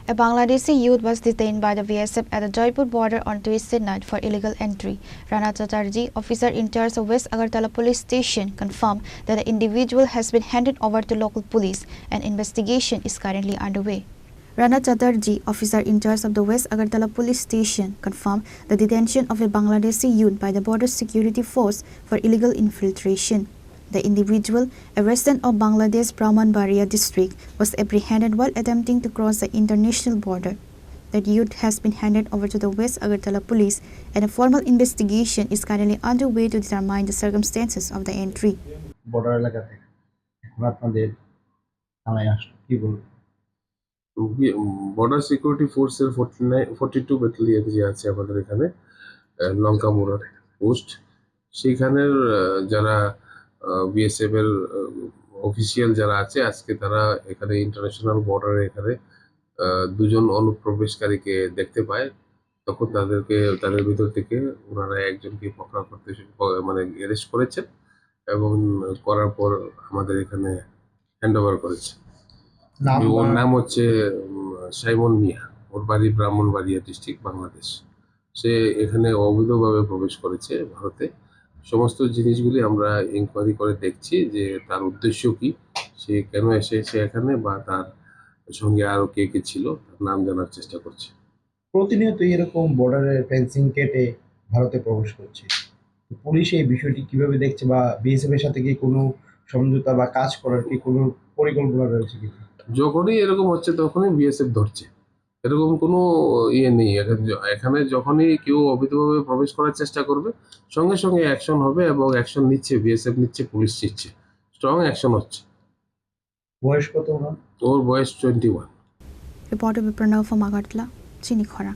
A Bangladeshi youth was detained by the BSF at the Jaipur border on Tuesday night for illegal entry. Rana Chatterjee, officer in charge of West Agartala police station, confirmed that the individual has been handed over to local police and investigation is currently underway. Rana Chatterjee, officer in charge of the West Agartala police station, confirmed the detention of a Bangladeshi youth by the border security force for illegal infiltration. The individual, a resident of Bangladesh Brahmanbaria district, was apprehended while attempting to cross the international border. The youth has been handed over to the West Agartala police and a formal investigation is currently underway to determine the circumstances of the entry. Border এলাকাতে এখন আপনাদের থানায় আসলো কি বলবো? Border security ফোর্সের 42 battalion যে আছে আমাদের এখানে লঙ্কামুড়া পোস্ট, সেইখানের যারা বিএসএফ এর অফিসিয়াল যারা আছে, আজকে তারা এখানে ইন্টারন্যাশনাল বর্ডারে এখানে দুজন অনুপ্রবেশকারীকে দেখতে পায়। তখন তাদের ভিতর থেকে ওনারা একজনকে পকড়া করতে মানে অ্যারেস্ট করেছেন এবং করার পর আমাদের এখানে হ্যান্ড ওভার করেছে। ওর নাম হচ্ছে সাইমন মিয়া, ওর বাড়ি ব্রাহ্মণবাড়িয়া ডিস্ট্রিক্ট, বাংলাদেশ। সে এখানে অবৈধভাবে প্রবেশ করেছে ভারতে। সমস্ত জিনিসগুলি আমরা ইনকোয়ারি করে দেখছি যে তার উদ্দেশ্য কি, সে কেন এসেছে এখানে, বা তার সঙ্গে আরো কে কে ছিল, তার নাম জানার চেষ্টা করছি। প্রতিনিয়ত এরকম বর্ডারের ফেন্সিং কেটে ভারতে প্রবেশ করছে, পুলিশ এই বিষয়টি কিভাবে দেখছে বা বিএসএফ এর সাথে কি কোনো সমঝোতা বা কাজ করার কি কোনো পরিকল্পনা রয়েছে কি? যখনই এরকম হচ্ছে তখনই বিএসএফ ধরছে, এরকম কোনো ইয়ে নেই। এখানে যখনই কেউ অবৈধভাবে প্রবেশ করার চেষ্টা করবে সঙ্গে সঙ্গে অ্যাকশন হবে এবং অ্যাকশন নিচ্ছে, বিএসএফ নিচ্ছে, পুলিশ নিচ্ছে, স্ট্রং অ্যাকশন হচ্ছে। বয়স কত ওনার? ওর বয়স 21। Reported by Pranav from Agartala, Chini Khora.